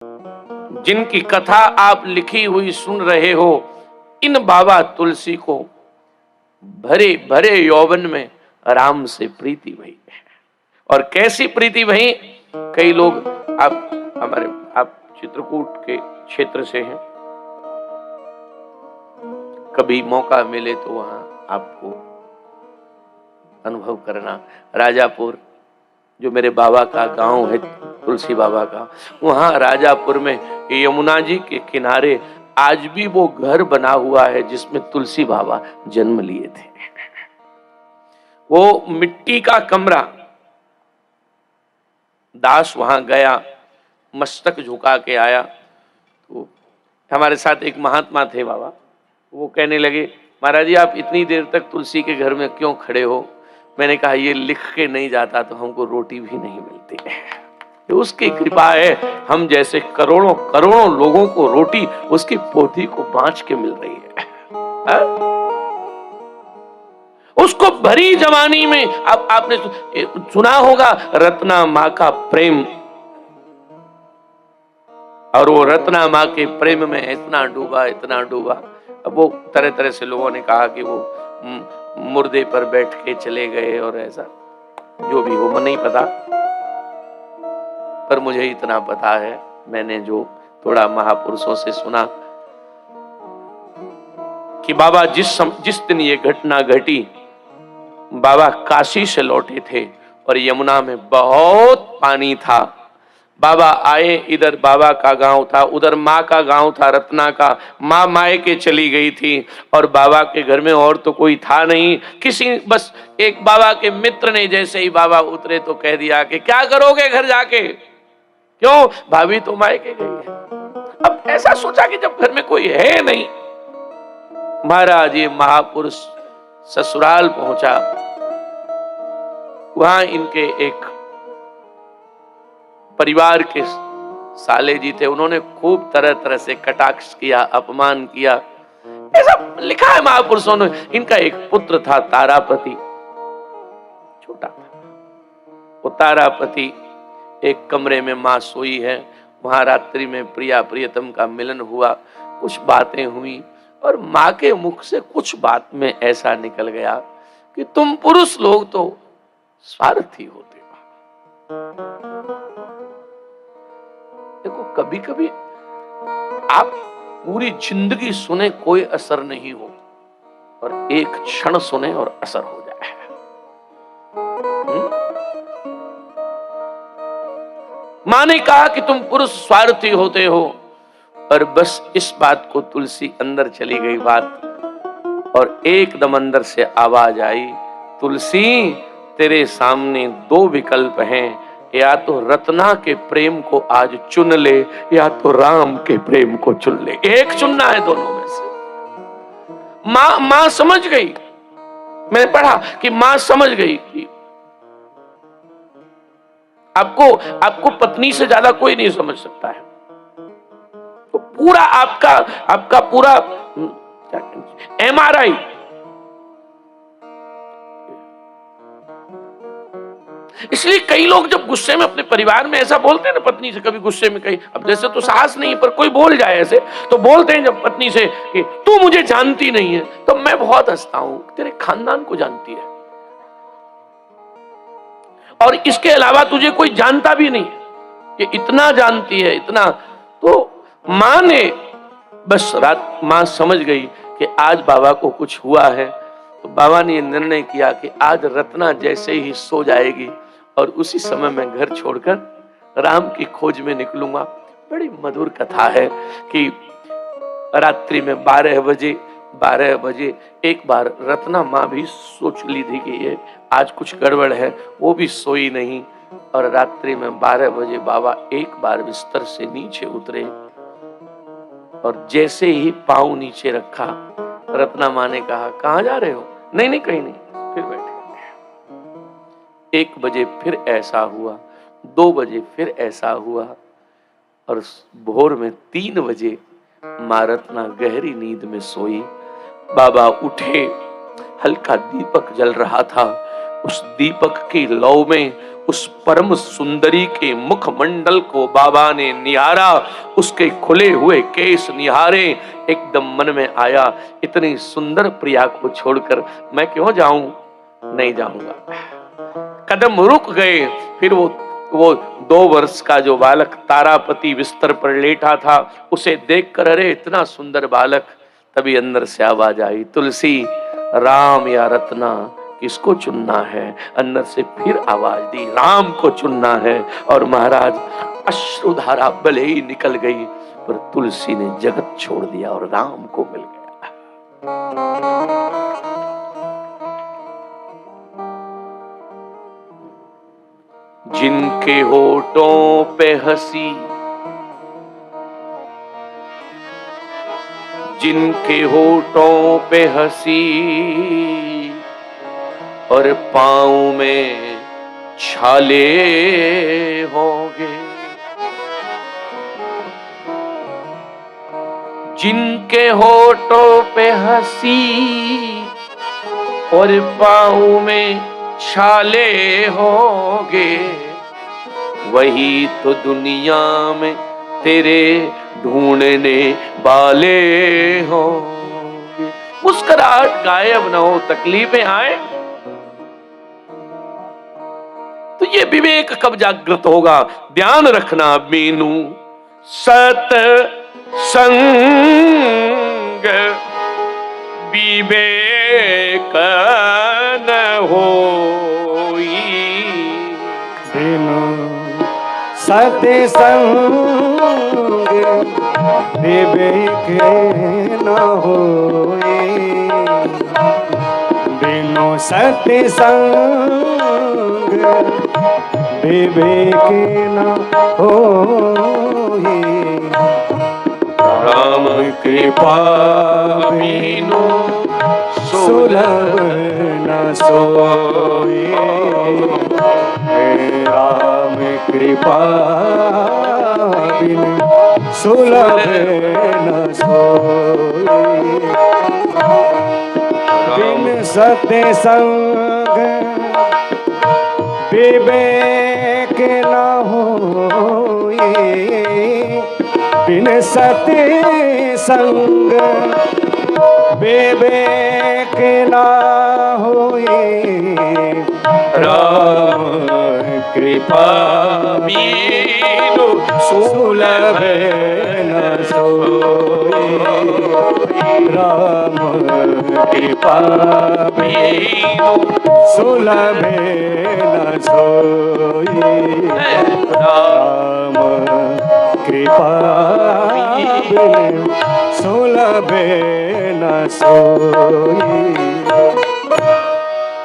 जिनकी कथा आप लिखी हुई सुन रहे हो, इन बाबा तुलसी को भरे भरे यौवन में राम से प्रीति भई है। और कैसी प्रीति भई? कई लोग, आप चित्रकूट के क्षेत्र से हैं, कभी मौका मिले तो वहां आपको अनुभव करना। राजापुर जो मेरे बाबा का गांव है, तुलसी बाबा का, वहां राजापुर में यमुना जी के किनारे आज भी वो घर बना हुआ है जिसमें तुलसी बाबा जन्म लिए थे। वो मिट्टी का कमरा, दास वहां गया, मस्तक झुका के आया तो हमारे साथ एक महात्मा थे बाबा, वो कहने लगे, महाराज जी आप इतनी देर तक तुलसी के घर में क्यों खड़े हो? मैंने कहा ये लिख के नहीं जाता तो हमको रोटी भी नहीं मिलती है। तो उसकी कृपा है, हम जैसे करोड़ों करोड़ों लोगों को रोटी उसकी पोथी को बांच के मिल रही है। उसको भरी जवानी में आपने सुना होगा रत्ना माँ का प्रेम, और वो रत्ना माँ के प्रेम में इतना डूबा। अब वो तरह तरह से लोगों ने कहा कि वो मुर्दे पर बैठ के चले गए और ऐसा, जो भी हो, मुझे नहीं पता, पर मुझे इतना पता है, मैंने जो थोड़ा महापुरुषों से सुना कि बाबा जिस दिन ये घटना घटी, बाबा काशी से लौटे थे और यमुना में बहुत पानी था। बाबा आए, इधर बाबा का गांव था, उधर माँ का गांव था रत्ना का। माँ मायके चली गई थी और बाबा के घर में और तो कोई था नहीं। बस एक बाबा के मित्र ने जैसे ही बाबा उतरे तो कह दिया कि क्या करोगे घर जाके? क्यों? भाभी तो मायके गई है। अब ऐसा सोचा कि जब घर में कोई है नहीं, महाराज ये महापुरुष ससुराल पहुंचा। वहां इनके एक परिवार के साले जी थे, उन्होंने खूब तरह तरह से कटाक्ष किया, अपमान किया। ऐसा लिखा है महापुरुषों ने। इनका एक पुत्र था तारापति, छोटा था वो तारापति। एक कमरे में मां सोई है, वहां रात्रि में प्रिया प्रियतम का मिलन हुआ, कुछ बातें हुई और मां के मुख से कुछ बात में ऐसा निकल गया कि तुम पुरुष लोग तो स्वार्थी होते हो। देखो कभी कभी आप पूरी जिंदगी सुने कोई असर नहीं हो, और एक क्षण सुने और असर हो जाए। मां ने कहा कि तुम पुरुष स्वार्थी होते हो, और बस इस बात को तुलसी अंदर चली गई बात, और एकदम अंदर से आवाज आई, तुलसी तेरे सामने दो विकल्प हैं, या तो रत्ना के प्रेम को आज चुन ले या तो राम के प्रेम को चुन ले। एक चुनना है दोनों में से। मां समझ गई। मैंने पढ़ा कि मां समझ गई कि आपको पत्नी से ज्यादा कोई नहीं समझ सकता है। तो पूरा आपका पूरा MRI, इसलिए कई लोग जब गुस्से में अपने परिवार में ऐसा बोलते हैं ना पत्नी से, कभी गुस्से में कहीं, अब जैसे तो साहस नहीं पर कोई बोल जाए ऐसे, तो बोलते हैं जब पत्नी से कि तू मुझे जानती नहीं है, तो मैं बहुत हंसता हूं, तेरे खानदान को जानती है और इसके अलावा तुझे कोई जानता भी नहीं है, ये इतना जानती है, इतना। तो मां ने बस मां समझ गई कि आज बाबा को कुछ हुआ है, तो बाबा ने निर्णय किया कि आज रत्ना जैसे ही सो जाएगी और उसी समय मैं घर छोड़कर राम की खोज में निकलूंगा। बड़ी मधुर कथा है कि रात्रि में 12 बजे एक बार रत्ना माँ भी सोच ली थी कि ये आज कुछ गड़बड़ है, वो भी सोई नहीं, और रात्रि में 12 बजे बाबा एक बार बिस्तर से नीचे उतरे और जैसे ही पांव नीचे रखा, रत्ना माँ ने कहा कहां जा रहे हो? नहीं कहीं नहीं, फिर बैठे। 1 बजे फिर ऐसा हुआ, 2 बजे फिर ऐसा हुआ, और भोर में 3 बजे मां रत्ना गहरी नींद में सोई। बाबा उठे, हल्का दीपक जल रहा था, उस दीपक की लौ में उस परम सुंदरी के मुखमंडल को बाबा ने निहारा, उसके खुले हुए केस निहारे, एकदम मन में आया इतनी सुंदर प्रिया को छोड़कर मैं क्यों जाऊं, नहीं जाऊंगा। कदम रुक गए। फिर वो 2 वर्ष का जो बालक तारापति बिस्तर पर लेटा था, उसे देखकर अरे इतना सुंदर बालक, तभी अंदर से आवाज आई, तुलसी राम या रत्ना किसको चुनना है। अंदर से फिर आवाज दी, राम को चुनना है। और महाराज अश्रुधारा भले ही निकल गई, पर तुलसी ने जगत छोड़ दिया और राम को मिल गया। जिनके होठों पे हंसी, जिनके होठों पे हंसी और पाँव में छाले होंगे, जिनके होठों पे हंसी और पाँव में छाले होंगे, वही तो दुनिया में तेरे ढूंढने वाले होंगे। मुस्कुराहट गायब न हो, तकलीफें आए तो ये विवेक कब जागृत होगा। ध्यान रखना मीनू, सत संग विवेक न होई, बिनु सत्संग विवेक न होए, बिनु सत्संग विवेक न होए। राम कृपा बिनु सुलभ न सोए, राम कृपा बिनु सुलभ न सोए, बिन सत्संग विवेक न होए, बिन सत्संग विवेक न होए। राम कृपा बिनु सुलभ न सोए, राम कृपा बिनु सुलभ न सोए, राम कृपा बिनु सुलभ न सोए।